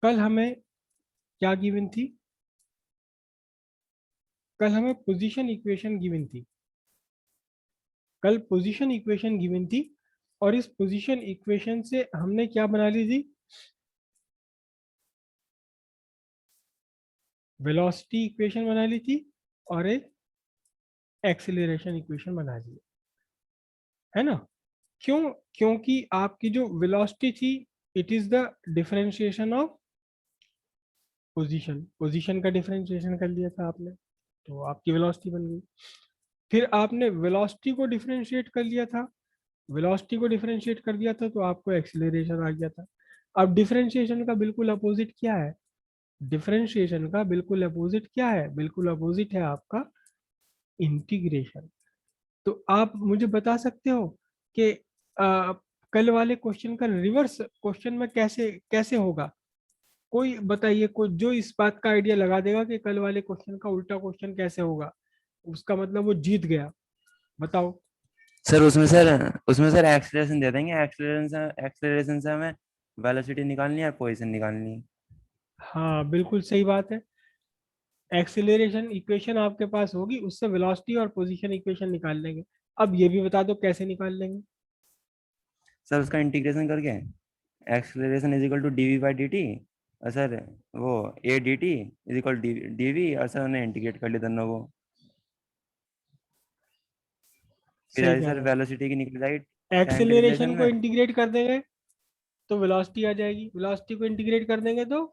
कल हमें क्या गिवन थी? कल हमें पोजीशन इक्वेशन गिवन थी। कल पोजीशन इक्वेशन गिवन थी और इस पोजीशन इक्वेशन से हमने क्या बना ली थी? वेलोसिटी इक्वेशन बना ली थी और एक एक्सीलरेशन इक्वेशन बना ली है ना। क्यों? क्योंकि आपकी जो वेलोसिटी थी, it is the differentiation of position. Position का डिफरेंशिएशन कर लिया था आपने, तो आपकी वेलोसिटी बन गई। फिर आपने वेलोसिटी को डिफरेंशिएट कर लिया था। वेलोसिटी को डिफरेंशिएट कर दिया था तो आपको एक्सीलरेशन आ गया था। अब डिफरेंशिएशन का बिल्कुल अपोजिट क्या है? डिफरेंशिएशन का बिल्कुल अपोजिट क्या है? बिल्कुल अपोजिट है आपका इंटीग्रेशन। तो आप मुझे बता सकते हो कि कल वाले क्वेश्चन का रिवर्स क्वेश्चन में कैसे कैसे होगा? कोई बताइए, कोई जो इस बात का आइडिया लगा देगा कि कल वाले क्वेश्चन का उल्टा क्वेश्चन कैसे होगा, उसका मतलब वो जीत गया। बताओ। सर उसमें सर एक्सीलरेशन दे देंगे। एक्सीलरेशन से हमें वेलोसिटी निकालनी है और पोजीशन निकालनी है। हाँ, बिल्कुल सही बात है। एक्सीलरेशन इक्वेशन आपके पास होगी, उससे वेलोसिटी और पोजीशन इक्वेशन निकाल लेंगे। अब ये भी बता दो कैसे निकाल लेंगे। सर उसका इंटीग्रेशन करके acceleration is equal to d v by d t. और सर वो a d t is equal d v, और सर उन्हें इंटीग्रेट कर लिया दोनों को। फिर सही आई कह सर रहे हो। वेलोसिटी की निकल जाएगी टाइम के रिलेशन एक्सेलरेशन को में। इंटीग्रेट कर देंगे तो वेलोसिटी आ जाएगी, वेलोसिटी को इंटीग्रेट कर देंगे तो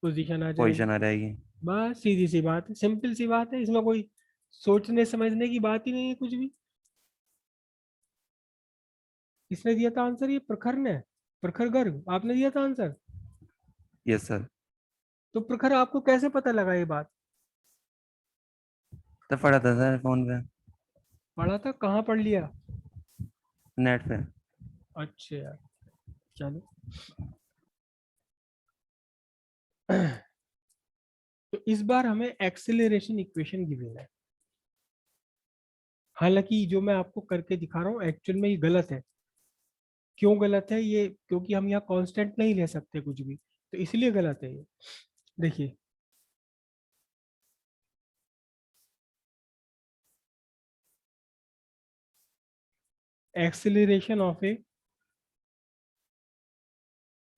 पोजीशन आ जाएगी। पोजीशन आ जाएगी। बस सीधी सी बात है, सिंपल सी बात है, इसमें कोई सोचने समझने की बात ही नहीं है कुछ भी। किसने दिया था आंसर? ये प्रखर ने। प्रखर गर्ग आपने दिया था आंसर। Yes sir. तो प्रखर आपको कैसे पता लगा ये बात? तब पढ़ा था सर फोन पे, पढ़ा था? कहाँ पढ़ लिया? नेट पे। अच्छा यार, चलो। तो इस बार हमें एक्सेलरेशन इक्वेशन गिवन है। हालांकि जो मैं आपको करके दिखा रहा हूँ एक्चुअल में ये गलत है। क्यों गलत है ये? क्योंकि हम यहाँ कांस्टेंट नहीं ले सकते कुछ भी, तो इसलिए गलत है ये। देखिए, acceleration of a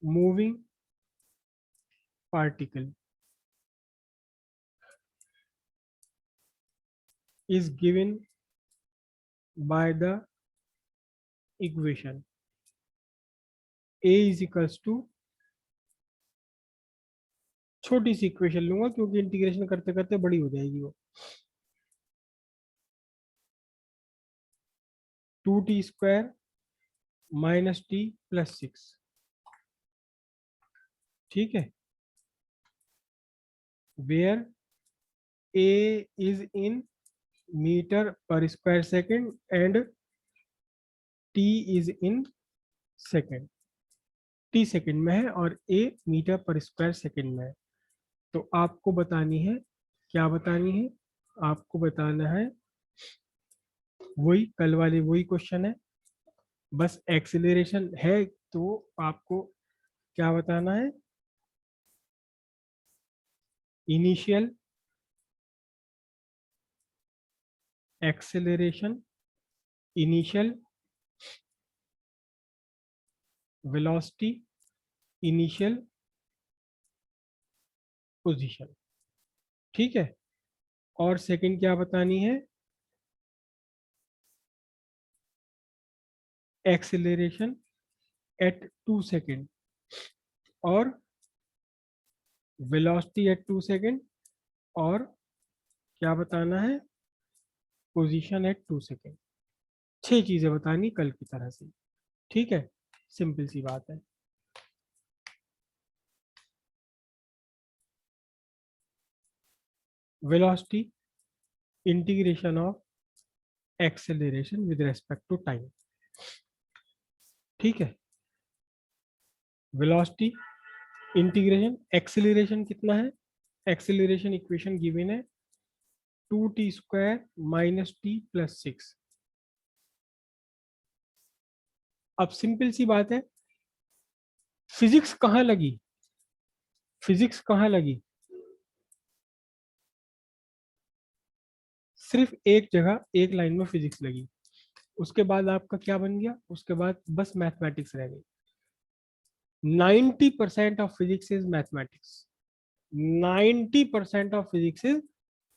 moving particle is given by the equation a is equals to, छोटी सी इक्वेशन लूंगा क्योंकि इंटीग्रेशन करते करते बड़ी हो जाएगी वो, 2t² -t+6। ठीक है, where a is in metre पर square second and t is in second. t second में है और a मीटर पर स्क्वायर सेकेंड में है। तो आपको बतानी है, क्या बतानी है? आपको बताना है वही कल वाली वही क्वेश्चन है, बस एक्सेलरेशन है। तो आपको क्या बताना है? Initial acceleration, initial velocity, initial position. ठीक है। और सेकंड क्या बतानी है? एक्सेलरेशन एट 2 सेकेंड और वेलोसिटी एट 2 सेकेंड, और क्या बताना है? Position at 2 second. 6 चीजें बतानी कल की तरह से। ठीक है, सिंपल सी बात है। Velocity, integration of acceleration with respect to time. ठीक है, वेलोसिटी, इंटीग्रेशन, एक्सेलरेशन कितना है? एक्सेलरेशन इक्वेशन गिवन है 2t² -t+6। अब सिंपल सी बात है, फिजिक्स कहाँ लगी? फिजिक्स कहाँ लगी? सिर्फ एक जगह एक लाइन में फिजिक्स लगी, उसके बाद आपका क्या बन गया? उसके बाद बस मैथमेटिक्स रह गई। 90% of physics is mathematics. 90% of physics is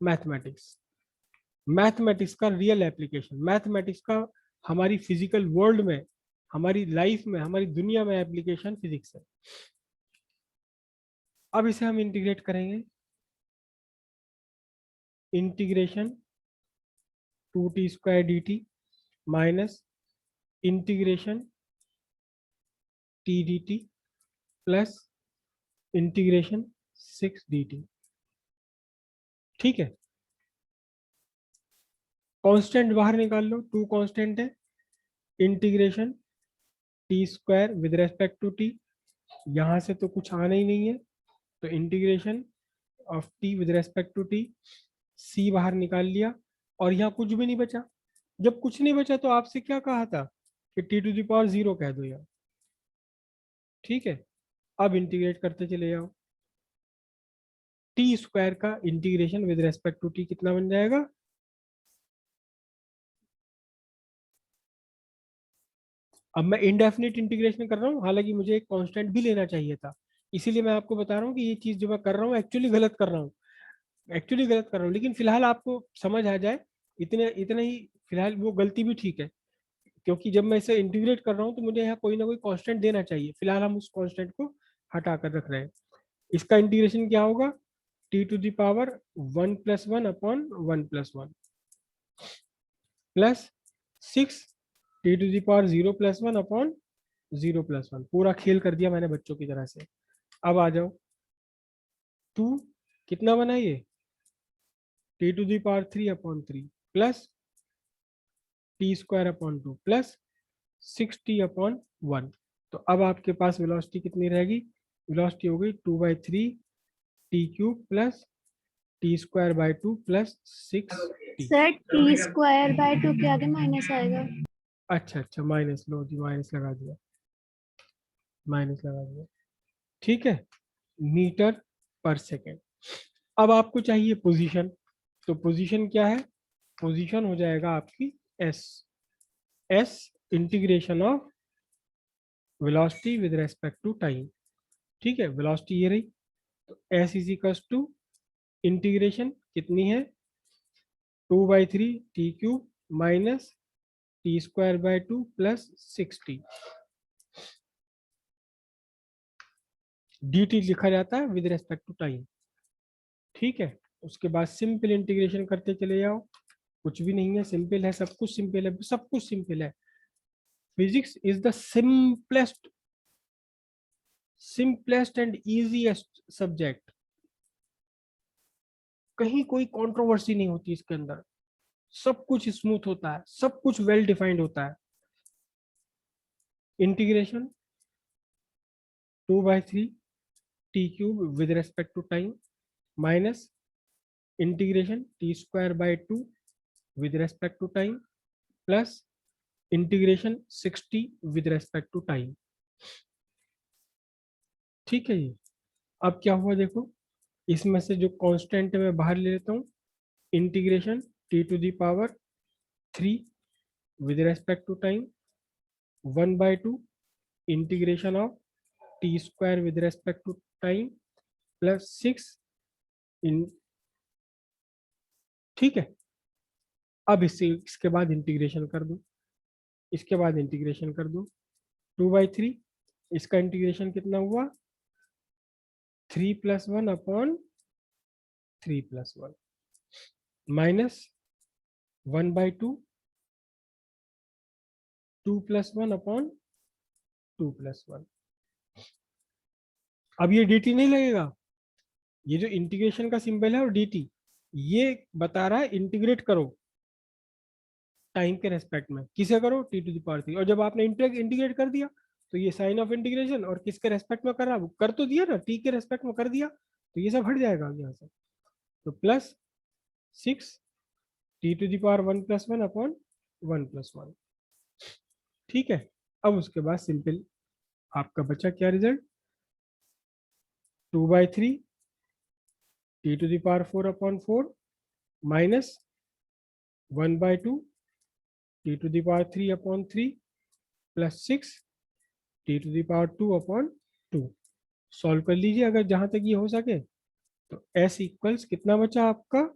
mathematics. Mathematics का रियल एप्लीकेशन, मैथमेटिक्स का हमारी फिजिकल वर्ल्ड में, हमारी लाइफ में, हमारी दुनिया में एप्लीकेशन फिजिक्स है। अब इसे हम इंटीग्रेट करेंगे। Integration 2t² dt minus integration t dt plus integration 6 dt। ठीक है, कांस्टेंट बाहर निकाल लो, 2 कांस्टेंट है। Integration t² with respect to t, यहां से तो कुछ आना ही नहीं है, तो integration of t with respect to t, c बाहर निकाल लिया और यहाँ कुछ भी नहीं बचा। जब कुछ नहीं बचा तो आपसे क्या कहा था कि t⁻0 कह दो यहाँ। ठीक है, अब इंटीग्रेट करते चले जाओ। t² का integration with respect to t कितना बन जाएगा? अब मैं इनडेफिनिट इंटीग्रेशन कर रहा हूँ, हालांकि मुझे एक कांस्टेंट भी लेना चाहिए था, इसीलिए मैं आपको बता रहा हूँ कि ये चीज जो मैं कर रहा हूँ एक्चुअली गलत कर रहा हूँ, एक्चुअली गलत कर रहा हूँ, लेकिन फिलहाल आपको समझ आ जाए इतने इतना ही। फिलहाल वो गलती भी ठीक है, क्योंकि जब मैं इसे इंटीग्रेट कर रहा हूँ तो मुझे यहाँ कोई ना कोई कांस्टेंट देना चाहिए। फिलहाल हम उस कांस्टेंट को हटा कर रख रहे हैं। इसका इंटीग्रेशन क्या होगा? t⁻1+1/(1+1) plus 6 t⁻0+1/(0+1)। पूरा खेल कर दिया मैंने बच्चों की तरह से। अब आ जाओ, 2 कितना बना ये? t⁻3/3 plus t²/2 plus 6t/1। तो अब आपके पास वेलोसिटी कितनी रहेगी? वेलोसिटी हो गई 2/3 t³ plus t²/2 plus 6t। Sir t²/2 के आगे माइनस आएगा। अच्छा अच्छा, माइनस लो जी, माइनस लगा दिया, माइनस लगा दिया। ठीक है, मीटर पर सेकेंड। अब आपको चाहिए पोजीशन, तो पोजीशन क्या है? पोजीशन हो जाएगा आपकी s. S integration of velocity with respect to time. ठीक है, वेलोसिटी ये रही, तो s is equal to integration कितनी है? 2/3 t³ minus t²/2 plus 6t। dt लिखा जाता है विद रेस्पेक्ट टू टाइम। ठीक है, उसके बाद सिंपल इंटीग्रेशन करते चले जाओ। कुछ भी नहीं है, सिंपल है, सब कुछ सिंपल है, सब कुछ सिंपल है। Physics is the simplest and easiest subject. कहीं कोई कंट्रोवर्सी नहीं होती इसके अंदर, सब कुछ स्मूथ होता है, सब कुछ वेल डिफाइंड होता है। Integration 2/3 t³ with respect to time minus integration t²/2 with respect to time plus integration 6t with respect to time. ठीक है जी, अब क्या हुआ देखो, इसमें से जो कांस्टेंट है मैं बाहर ले लेता हूँ। Integration t⁻3 with respect to time 1/2 integration of t² with respect to time plus 6 इन। ठीक है, अब इसके बाद इंटीग्रेशन कर दो, इसके बाद इंटीग्रेशन कर दो 2/3, इसका इंटीग्रेशन कितना हुआ? 3+1/3+1 माइनस 1/2 2+1/2+1। अब ये dt नहीं लगेगा, ये जो इंटीग्रेशन का सिंबल है और dt, ये बता रहा है इंटीग्रेट करो टाइम के रेस्पेक्ट में। किसे करो? t⁻3। और जब आपने इंटीग्रेट कर दिया तो ये साइन ऑफ इंटीग्रेशन और किसके रेस्पेक्ट में कर रहा, कर तो दिया ना, t के रेस्पेक्ट में कर दिया, तो ये सब हट जाएगा यहाँ से। तो प्लस 6 t⁻1+1/(1+1)। ठीक है, अब उसके बाद सिंपल आपका बचा क्या result? 2/3 t to the power 4/4 minus 1/2 t to the power 3/3 plus 6 t to the power 2/2। Solve कर लीजिए अगर जहां तक ये हो सके। तो s इक्वल्स कितना बचा आपका,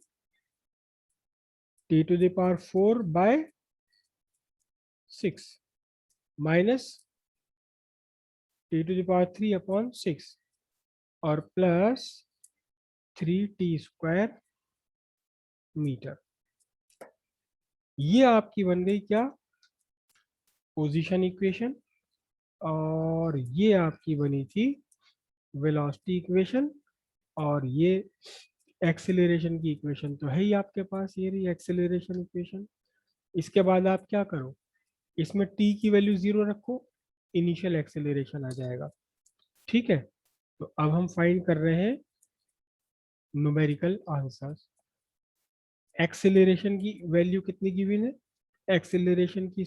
t to the power 4/6 minus t to the power 3/6 और प्लस 3t² मीटर। ये आपकी बन गई क्या, पोजीशन इक्वेशन, और ये आपकी बनी थी वेलोसिटी इक्वेशन, और ये एक्सेलरेशन की इक्वेशन तो है ही आपके पास, ये रही एक्सेलरेशन इक्वेशन। इसके बाद आप क्या करो, इसमें t की वैल्यू 0 रखो, इनिशियल एक्सेलरेशन आ जाएगा। ठीक है, तो अब हम फाइंड कर रहे हैं न्यूमेरिकल आंसर्स। एक्सेलरेशन की वैल्यू कितनी गिवन है, एक्सेलरेशन की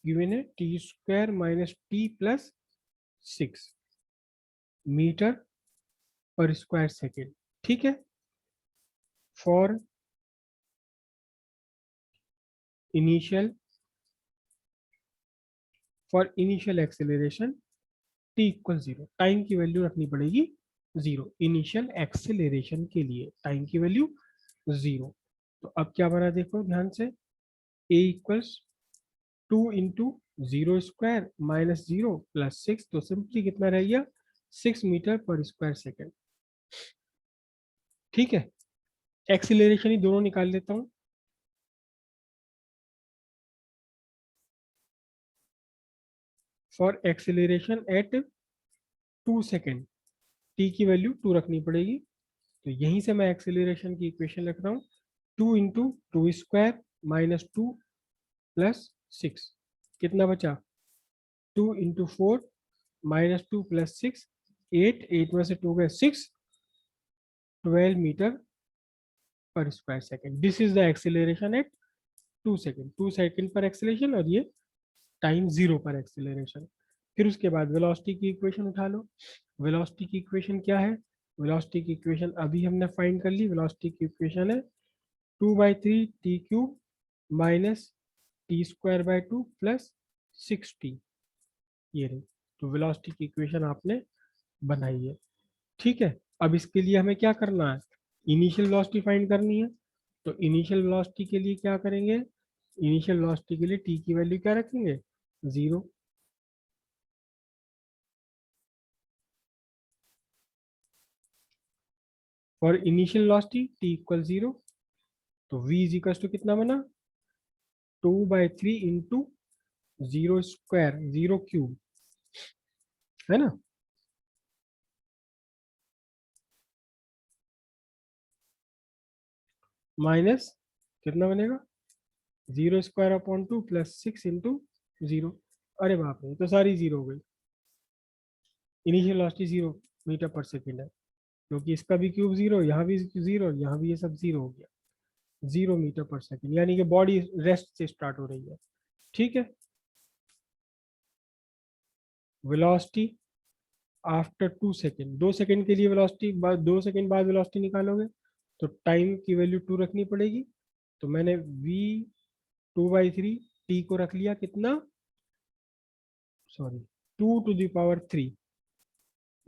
गिवन है t² minus t plus 6 metre पर स्क्वायर सेकेंड। ठीक है, for initial acceleration t equal 0, time की वैल्यू रखनी पड़ेगी 0 इनिशियल एक्सेलरेशन के लिए, टाइम की वैल्यू 0। तो अब क्या बना देखो ध्यान से, a equals 2 into 0² minus 0 plus 6, तो सिंपली कितना रह गया 6 मीटर पर स्क्वायर सेकेंड। ठीक है, एक्सेलरेशन ही दोनों निकाल लेता हूं। For acceleration at 2 second t की वैल्यू 2 रखनी पड़ेगी, तो यहीं से मैं एक्सेलरेशन की इक्वेशन लिख रहा हूँ, 2 इंटू 2² माइनस 2 प्लस 6, कितना बचा 2 इंटू 4 माइनस 2 प्लस 6, 8 में से 2 गए 6, 12 मीटर पर square second. This is the acceleration at 2 second, 2 second पर एक्सेलरेशन, और ये टाइम 0 पर एक्सेलरेशन। फिर उसके बाद वेलोसिटी की इक्वेशन उठा लो। वेलोसिटी की इक्वेशन क्या है, वेलोसिटी की इक्वेशन अभी हमने फाइंड कर ली। वेलोसिटी की इक्वेशन है 2/3 t³ minus t² plus 6t, ये रही। तो वेलोसिटी की इक्वेशन आपने बनाई है। ठीक है, अब इसके लिए हमें क्या करना है, इनिशियल वेलोसिटी फाइंड करनी है। तो इनिशियल वेलोसिटी के लिए क्या करेंगे, इनिशियल वेलोसिटी के लिए t की वैल्यू क्या रखेंगे 0। For initial velocity t equal 0, तो v इज इक्वल टू कितना बना 2/3 इंटू 0² 0³ है ना, माइनस कितना बनेगा 0² प्लस 6 इंटू 0। अरे बाप रे, तो सारी 0 हो गई। इनिशियल वेलोसिटी 0 मीटर पर सेकेंड है, क्योंकि इसका भी क्यूब 0, यहाँ भी 0, यहाँ भी ये सब 0 हो गया, 0 मीटर पर सेकेंड, यानी कि बॉडी रेस्ट से स्टार्ट हो रही है। ठीक है, वेलोसिटी आफ्टर 2 सेकेंड, 2 सेकेंड के लिए वेलोसिटी, 2 सेकेंड बाद वेलोसिटी निकालोगे तो टाइम की वैल्यू 2 रखनी पड़ेगी। तो मैंने v 2/3 t को रख लिया कितना, sorry 2 to the power 3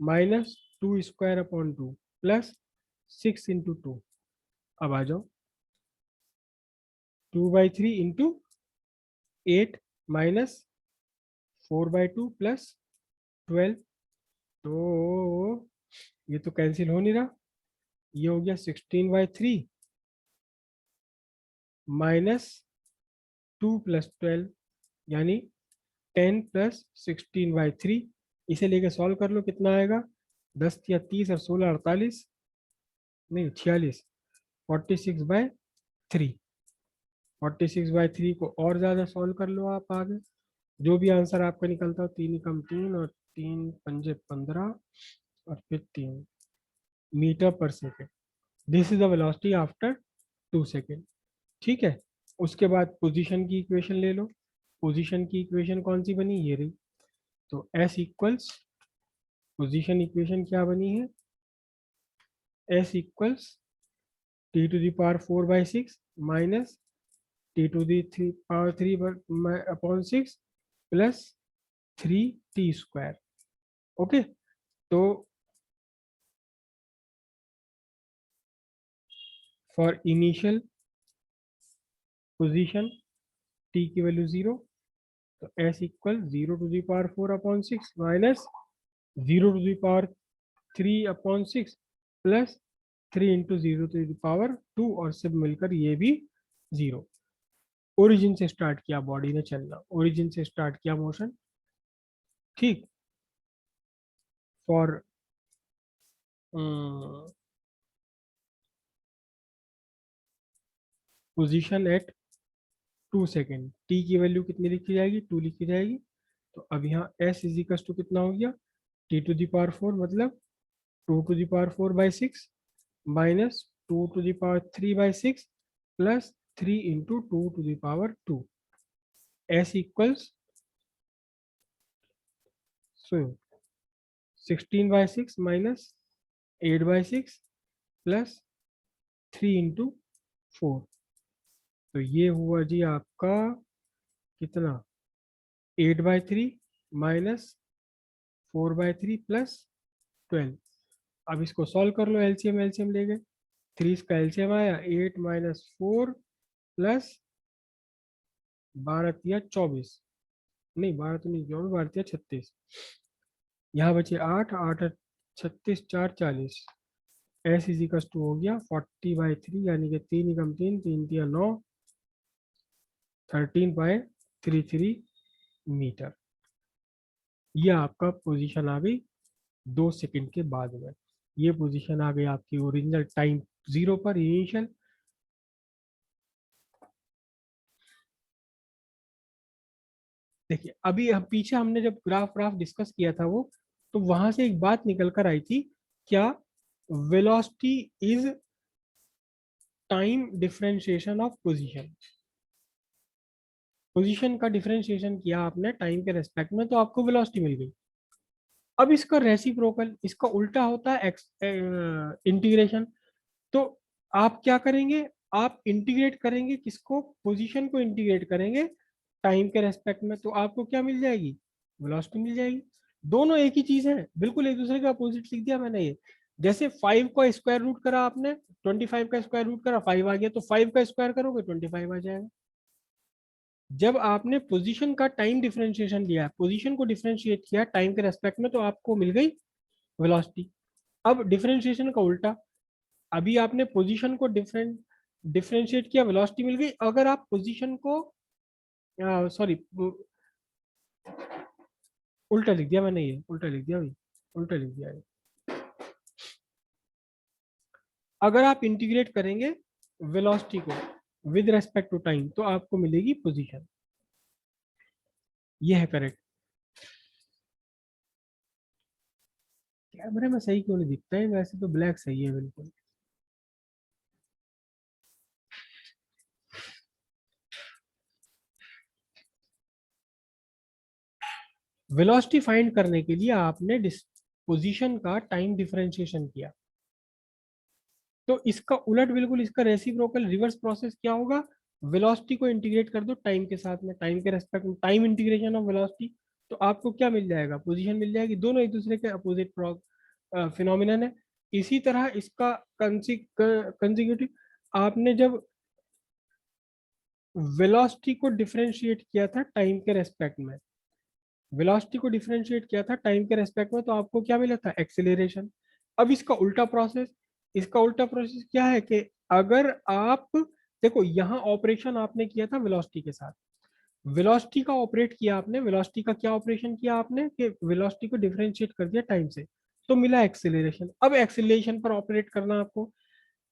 minus 2² plus 6 into 2। अब आ जाओ 2/3 इंटू 8 माइनस 4/2 प्लस 12, तो ये तो कैंसिल हो नहीं रहा, ये हो गया 16/3 माइनस 2 प्लस 12, यानी 10 प्लस 16/3। इसे लेके सॉल्व कर लो, कितना आएगा 10 या 30 और 16 48, नहीं 46, 46/3। 46/3 को और ज़्यादा सॉल्व कर लो आप आगे, जो भी आंसर आपका निकलता हो, 3 कम 3 और 3 पंजे 15 और फिर 3 मीटर पर second. This is the velocity after 2 second. ठीक है, उसके बाद पोजीशन की इक्वेशन ले लो। पोजीशन की इक्वेशन कौन सी बनी, ये रही। तो s इक्वल्स, पोजीशन इक्वेशन क्या बनी है s equals t to the power 4/6 minus t to the power 3/6 plus 3t²। Okay, तो फॉर इनिशियल पोजीशन t की वैल्यू 0, तो s equal 0 to the power 4/6 minus 0 to the power 3/6 plus 3 into 0 to the power 2, और सब मिलकर ये भी 0। Origin से start किया बॉडी ने चलना, ओरिजिन से स्टार्ट किया मोशन, ठीक। For position at 2 second, t की वैल्यू कितनी लिखी जाएगी, 2 लिखी जाएगी। तो अब यहाँ s इजिकल्स टू कितना हो गया, t टू द पावर 4 मतलब 2 to the power 4/6 minus 2 to the power 3/6 plus 3 into 2 to the power 2। s equals 16/6 minus 8/6 plus 3 into 4। तो ये हुआ जी आपका कितना, 8/3 माइनस 4/3 प्लस 12। अब इसको सॉल्व कर लो, एलसीएम एलसीएम ले गए, 3 इसका एलसीएम आया 8 माइनस 4 प्लस 12 या 24, नहीं 12 तो नहीं, 24 12 या 36, यहाँ बचे 8 8 36 4 40। एस इजिकल्स टू हो गया 40/3 यानी कि 3 एकम 3 3 3 9 13/33 मीटर। ये आपका पोजीशन आ गई 2 सेकंड के बाद में। ये पोजीशन आ गई आपकी ओरिजिनल टाइम 0 पर इनिशियल। देखिए अभी हम पीछे हमने जब ग्राफ डिस्कस किया था वो, तो वहां से एक बात निकल कर आई थी, क्या velocity is time differentiation of position. Position का डिफरेंशिएशन किया आपने टाइम के रेस्पेक्ट में, तो आपको वेलोसिटी मिल गई। अब इसका रेसिप्रोकल, इसका उल्टा होता है इंटीग्रेशन। तो आप क्या करेंगे, आप इंटीग्रेट करेंगे किसको, पोजीशन को इंटीग्रेट करेंगे टाइम के रेस्पेक्ट में, तो आपको क्या मिल जाएगी, वेलोसिटी मिल जाएगी। दोनों एक ही चीज है, बिल्कुल एक दूसरे का अपोजिट लिख दिया मैंने। ये जैसे 5 का स्क्वायर रूट करा आपने, 25 का स्क्वायर रूट करा 5 आ गया, तो 5 का स्क्वायर करोगे 25 आ जाएगा। जब आपने पोजीशन का टाइम डिफरेंशिएशन लिया, पोजीशन को डिफरेंशिएट किया टाइम के रेस्पेक्ट में, तो आपको मिल गई वेलोसिटी। अब डिफरेंशिएशन का उल्टा, अभी आपने पोजीशन को डिफरेंशिएट किया, वेलोसिटी मिल गई। अगर आप पोजीशन को सॉरी उल्टा लिख दिया मैंने, ये उल्टा लिख दिया भाई, उल्टा लिख दिया ये। अगर आप इंटीग्रेट करेंगे वेलोसिटी को विद रेस्पेक्ट टू टाइम, तो आपको मिलेगी पोजीशन। ये है करेक्ट। कैमरे में सही क्यों नहीं दिखता है, वैसे तो ब्लैक सही है बिल्कुल। वेलोसिटी फाइंड करने के लिए आपने पोजीशन का टाइम डिफरेंशिएशन किया, तो इसका उलट बिल्कुल, इसका रेसिप्रोकल रिवर्स प्रोसेस क्या होगा, वेलोसिटी को इंटीग्रेट कर दो टाइम के साथ में, टाइम के रेस्पेक्ट में, टाइम इंटीग्रेशन ऑफ वेलोसिटी, तो आपको क्या मिल जाएगा, पोजीशन मिल जाएगी। दोनों एक दूसरे के अपोजिट फिनोमिनन है। इसी तरह इसका कंसेक्यूटिव, आपने जब वेलोसिटी को डिफरेंशिएट किया था टाइम के रेस्पेक्ट में, वेलोसिटी को डिफरेंशिएट किया था टाइम के रेस्पेक्ट में, तो आपको क्या मिला था, एक्सेलरेशन। अब इसका उल्टा प्रोसेस, इसका उल्टा प्रोसेस क्या है कि अगर आप देखो, यहाँ ऑपरेशन आपने किया था वेलोसिटी के साथ, वेलोसिटी का ऑपरेट किया आपने, वेलोसिटी का क्या ऑपरेशन किया आपने कि वेलोसिटी को डिफरेंशिएट कर दिया टाइम से, तो मिला एक्सेलरेशन। अब एक्सेलरेशन पर ऑपरेट करना आपको,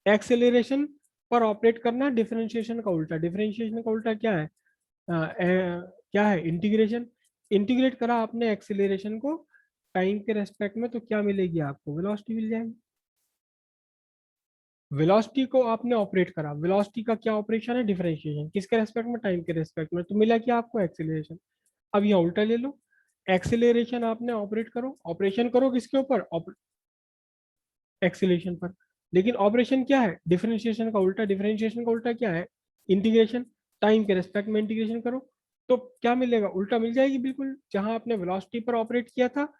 एक्सेलरेशन पर ऑपरेट करना, डिफरेंशिएशन का उल्टा, डिफरेंशिएशन का उल्टा क्या है, क्या है, इंटीग्रेशन। इंटीग्रेट करा आपने एक्सेलरेशन को टाइम के रेस्पेक्ट में, तो क्या मिलेगी आपको, वेलोसिटी मिल जाएगी। वेलोसिटी को आपने ऑपरेट करा, वेलोसिटी का क्या ऑपरेशन है, डिफरेंशिएशन, किसके रेस्पेक्ट में, टाइम के रेस्पेक्ट में, तो मिला क्या आपको, एक्सेलरेशन। अब यहाँ उल्टा ले लो, एक्सेलरेशन आपने ऑपरेट करो, ऑपरेशन करो किसके ऊपर, एक्सेलरेशन पर, लेकिन ऑपरेशन क्या है, डिफरेंशिएशन का उल्टा, डिफरेंशिएशन का उल्टा क्या है, इंटीग्रेशन, टाइम के रेस्पेक्ट में इंटीग्रेशन करो तो क्या मिलेगा, उल्टा मिल जाएगी बिल्कुल, जहां आपने वेलोसिटी पर ऑपरेट किया था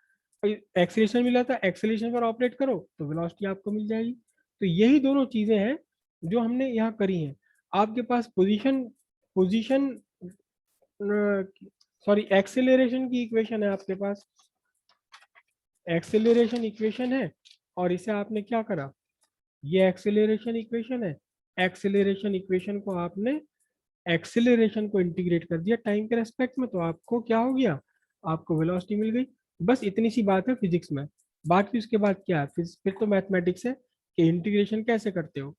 एक्सीलरेशन मिला था, एक्सीलरेशन पर ऑपरेट करो तो वेलोसिटी आपको मिल जाएगी। तो यही दोनों चीजें हैं जो हमने यहाँ करी हैं। आपके पास पोजीशन पोजीशन सॉरी एक्सेलरेशन की इक्वेशन है आपके पास, एक्सेलरेशन इक्वेशन है, और इसे आपने क्या करा, ये एक्सेलरेशन इक्वेशन है, एक्सेलरेशन इक्वेशन को आपने एक्सेलरेशन को इंटीग्रेट कर दिया टाइम के रेस्पेक्ट में, तो आपको क्या हो गया, आपको वेलोसिटी मिल गई। बस इतनी सी बात है फिजिक्स में। बाकी उसके बाद क्या है, फिर तो मैथमेटिक्स है कि इंटीग्रेशन कैसे करते हो,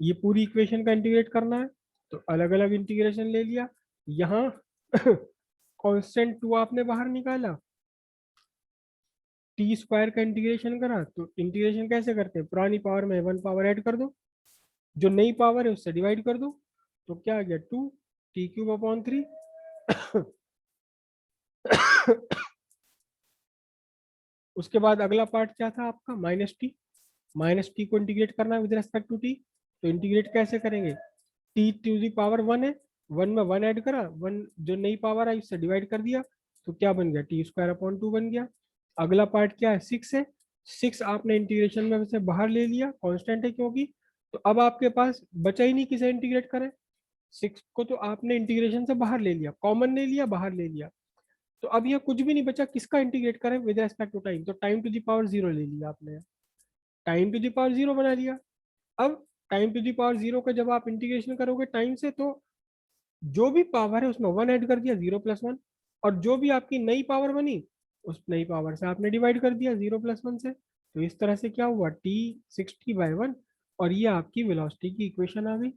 ये पूरी इक्वेशन का इंटीग्रेट करना है तो अलग अलग इंटीग्रेशन ले लिया, यहाँ कांस्टेंट 2 आपने बाहर निकाला, टी स्क्वायर का इंटीग्रेशन करा, तो इंटीग्रेशन कैसे करते हैं, पुरानी पावर में 1 पावर ऐड कर दो, जो नई पावर है उससे डिवाइड कर दो, तो क्या आ गया 2t³ अपॉन 3। उसके बाद अगला पार्ट क्या था आपका, माइनस टी को इंटीग्रेट करना है विद रेस्पेक्ट टू टी, तो इंटीग्रेट कैसे करेंगे, t⁻1 है, 1 में 1 ऐड करा, 1 जो नई पावर आई उससे डिवाइड कर दिया, तो क्या बन गया, t² अपॉन 2 बन गया। अगला पार्ट क्या है, 6 है, 6 आपने इंटीग्रेशन में से बाहर ले लिया, कांस्टेंट है क्योंकि, तो अब आपके पास बचा ही नहीं किसे इंटीग्रेट करें, 6 को तो आपने इंटीग्रेशन से बाहर ले लिया, कॉमन ले लिया, बाहर ले लिया, तो अब ये कुछ भी नहीं बचा, किसका इंटीग्रेट करें विद रेस्पेक्ट टू टाइम, तो टाइम टू द पावर 0 ले लिया आपने, टाइम टू द पावर 0 बना लिया। अब टाइम टू द पावर 0 का जब आप इंटीग्रेशन करोगे टाइम से, तो जो भी पावर है उसमें 1 ऐड कर दिया, 0+1, और जो भी आपकी नई पावर बनी उस नई पावर से आपने डिवाइड कर दिया 0+1 से, तो इस तरह से क्या हुआ, t 60/1, और ये आपकी वेलोसिटी की इक्वेशन आ गई।